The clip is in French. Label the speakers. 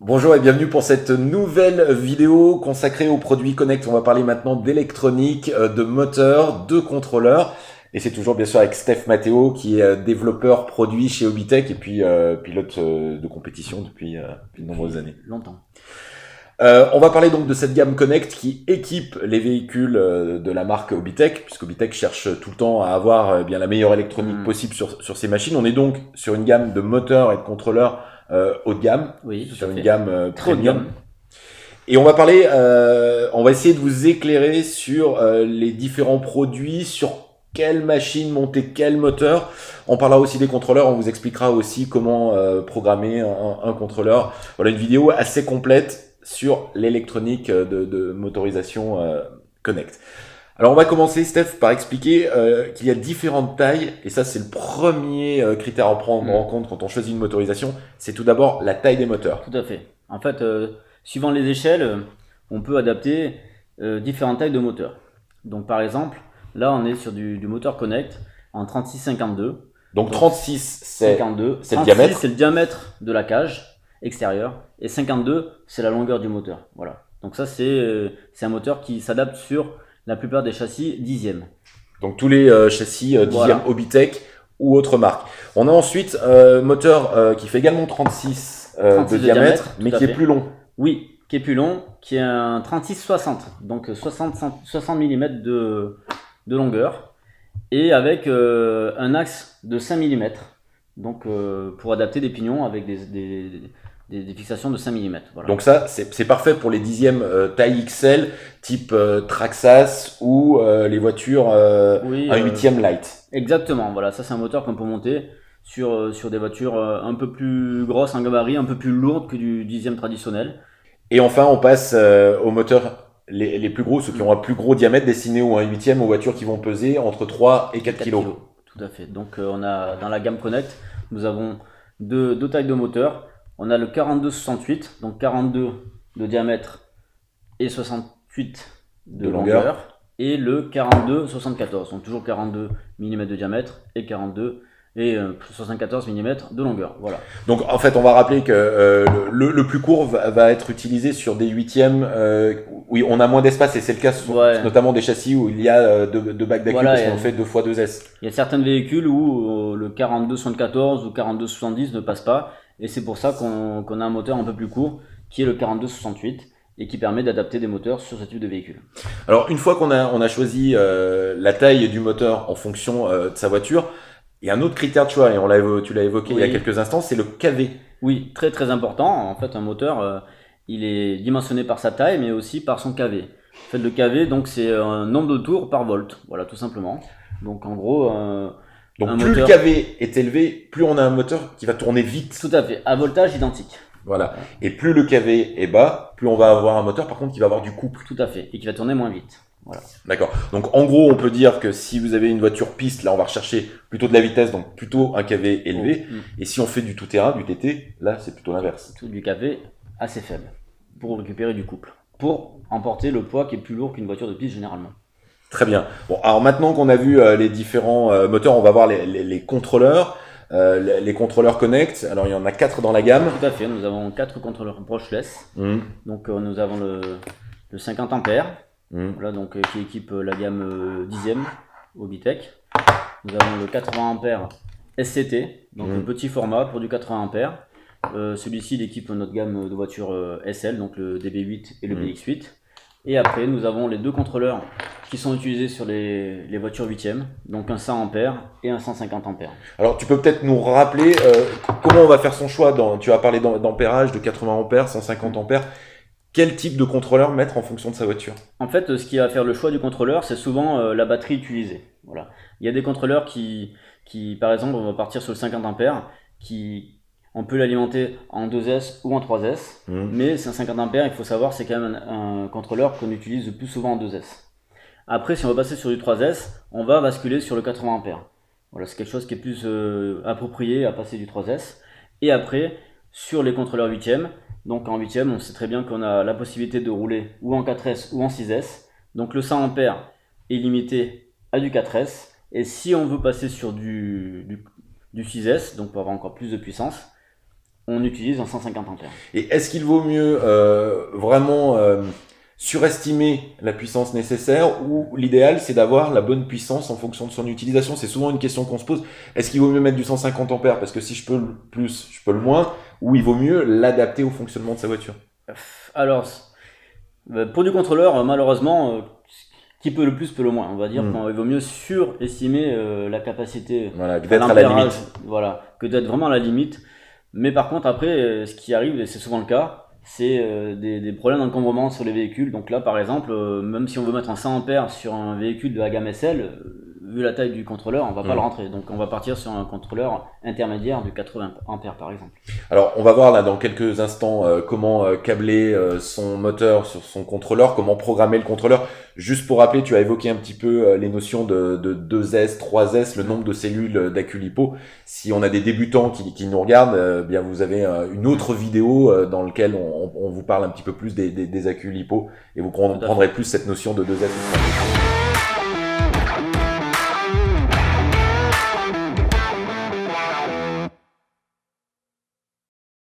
Speaker 1: Bonjour et bienvenue pour cette nouvelle vidéo consacrée aux produits Connect. On va parler maintenant d'électronique, de moteurs, de contrôleurs. Et c'est toujours bien sûr avec Steph Matteo qui est développeur produit chez Obitech et puis pilote de compétition depuis de nombreuses années.
Speaker 2: Longtemps.
Speaker 1: On va parler donc de cette gamme Connect qui équipe les véhicules de la marque Obitech, puisque Obitech cherche tout le temps à avoir bien la meilleure électronique possible sur ses machines. On est donc sur une gamme de moteurs et de contrôleurs haut de gamme,
Speaker 2: Oui, tout
Speaker 1: sur
Speaker 2: à
Speaker 1: une
Speaker 2: fait.
Speaker 1: gamme
Speaker 2: Très haut de
Speaker 1: premium.
Speaker 2: gamme.
Speaker 1: Et on va parler, on va essayer de vous éclairer sur les différents produits, sur quelle machine monter quel moteur. On parlera aussi des contrôleurs, on vous expliquera aussi comment programmer un contrôleur. Voilà une vidéo assez complète sur l'électronique de motorisation Connect. Alors on va commencer, Steph, par expliquer qu'il y a différentes tailles, et ça c'est le premier critère à prendre en compte quand on choisit une motorisation, c'est tout d'abord la taille des moteurs.
Speaker 2: Tout à fait. En fait, suivant les échelles, on peut adapter différentes tailles de moteurs. Donc par exemple, là on est sur du moteur Connect en 36-52.
Speaker 1: Donc 36 c'est
Speaker 2: 52.
Speaker 1: le diamètre.
Speaker 2: C'est le diamètre de la cage extérieure et 52 c'est la longueur du moteur. Voilà. Donc ça c'est un moteur qui s'adapte sur la plupart des châssis dixièmes.
Speaker 1: Donc tous les châssis dixième
Speaker 2: Voilà.
Speaker 1: Obitech ou autre marque. On a ensuite moteur qui fait également 36 de diamètre, mais
Speaker 2: tout à
Speaker 1: qui est
Speaker 2: fait.
Speaker 1: plus long.
Speaker 2: Oui, qui est plus long, qui est un 36-60, donc 60 mm de longueur, et avec un axe de 5 mm, donc pour adapter des pignons avec des fixations de 5 mm. Voilà.
Speaker 1: Donc ça, c'est parfait pour les dixièmes taille XL, type Traxas ou les voitures
Speaker 2: Oui,
Speaker 1: un huitième light.
Speaker 2: exactement, voilà, ça c'est un moteur qu'on peut monter sur des voitures un peu plus grosses en gabarit, un peu plus lourdes que du dixième traditionnel.
Speaker 1: Et enfin, on passe aux moteurs les plus gros, ceux qui ont un plus gros diamètre, destinés ou un huitième aux voitures qui vont peser entre 3 et 4 kilos.
Speaker 2: Tout à fait. Donc on a dans la gamme Connect, nous avons deux tailles de moteur. On a le 42-68, donc 42 de diamètre et 68 de longueur. Et le 42-74, donc toujours 42 mm de diamètre et 42 et 74 mm de longueur. Voilà.
Speaker 1: Donc en fait, on va rappeler que le plus court va être utilisé sur des huitièmes où on a moins d'espace, et c'est le cas notamment des châssis où il y a deux bacs d'accu, parce qu'on fait 2x2S.
Speaker 2: Il y a certains véhicules où le 42-74 ou 42-70 ne passe pas, et c'est pour ça qu'on a un moteur un peu plus court qui est le 42-68 et qui permet d'adapter des moteurs sur ce type de véhicule.
Speaker 1: Alors une fois qu'on a choisi la taille du moteur en fonction de sa voiture, il y a un autre critère de choix, et tu l'as évoqué il y a quelques instants, c'est le KV.
Speaker 2: Oui, très très important. En fait, un moteur, il est dimensionné par sa taille, mais aussi par son KV. En fait, le KV, donc, c'est un nombre de tours par volt. Voilà, tout simplement. Donc, en gros,
Speaker 1: donc plus le KV est élevé, plus on a un moteur qui va tourner vite.
Speaker 2: Tout à fait, à voltage identique.
Speaker 1: Voilà. Et plus le KV est bas, plus on va avoir un moteur, par contre, qui va avoir du couple.
Speaker 2: Tout à fait, et qui va tourner moins vite. Voilà.
Speaker 1: D'accord. Donc en gros, on peut dire que si vous avez une voiture piste, là on va rechercher plutôt de la vitesse, donc plutôt un KV élevé. Et si on fait du tout-terrain, du TT, là c'est plutôt l'inverse.
Speaker 2: Du KV assez faible, pour récupérer du couple, pour emporter le poids qui est plus lourd qu'une voiture de piste généralement.
Speaker 1: Très bien. Bon, alors maintenant qu'on a vu les différents moteurs, on va voir les contrôleurs. Les contrôleurs Connect, alors il y en a 4 dans la gamme.
Speaker 2: Tout à fait, nous avons 4 contrôleurs brushless. Donc nous avons le 50 ampères. Voilà, donc qui équipe la gamme dixième Obitech. Nous avons le 80 ampères SCT, donc le petit format pour du 80 ampères. Celui-ci il équipe notre gamme de voitures SL, donc le DB8 et le BX8. Et après nous avons les deux contrôleurs qui sont utilisés sur les voitures 8e, donc un 100 ampères et un 150 ampères.
Speaker 1: Alors tu peux peut-être nous rappeler comment on va faire son choix. Tu as parlé d'ampérage, de 80 ampères, 150 ampères. Quel type de contrôleur mettre en fonction de sa voiture?
Speaker 2: En fait, ce qui va faire le choix du contrôleur, c'est souvent la batterie utilisée. Voilà. Il y a des contrôleurs qui, par exemple, on va partir sur le 50 ampères, on peut l'alimenter en 2S ou en 3S, mais c'est un 50 ampères, il faut savoir, c'est quand même un contrôleur qu'on utilise le plus souvent en 2S. Après, si on va passer sur du 3S, on va basculer sur le 80 ampères. Voilà, c'est quelque chose qui est plus approprié à passer du 3S. Et après, sur les contrôleurs 8e, donc en 8e, on sait très bien qu'on a la possibilité de rouler ou en 4S ou en 6S. Donc le 100 ampères est limité à du 4S. Et si on veut passer sur du 6S, donc pour avoir encore plus de puissance, on utilise un 150 ampères.
Speaker 1: Et est-ce qu'il vaut mieux vraiment surestimer la puissance nécessaire, ou l'idéal c'est d'avoir la bonne puissance en fonction de son utilisation? C'est souvent une question qu'on se pose. Est-ce qu'il vaut mieux mettre du 150 ampères parce que si je peux le plus, je peux le moins, ou il vaut mieux l'adapter au fonctionnement de sa voiture?
Speaker 2: Alors, pour du contrôleur, malheureusement, qui peut le plus peut le moins. On va dire qu'il vaut mieux surestimer la capacité,
Speaker 1: voilà, d'être à la limite.
Speaker 2: Voilà, que d'être vraiment à la limite. Mais par contre, après, ce qui arrive, et c'est souvent le cas, c'est des problèmes d'encombrement sur les véhicules. Donc là, par exemple, même si on veut mettre un 100 ampères sur un véhicule de la gamme SL, vu la taille du contrôleur, on va pas le rentrer. Donc on va partir sur un contrôleur intermédiaire de 80 ampères par exemple.
Speaker 1: Alors on va voir là dans quelques instants comment câbler son moteur sur son contrôleur, comment programmer le contrôleur. Juste pour rappeler, tu as évoqué un petit peu les notions de 2S, 3S, le nombre de cellules d'accu lipo. Si on a des débutants qui nous regardent, bien vous avez une autre vidéo dans laquelle on vous parle un petit peu plus des accus lipo, et vous comprendrez plus cette notion de 2S ou 3S.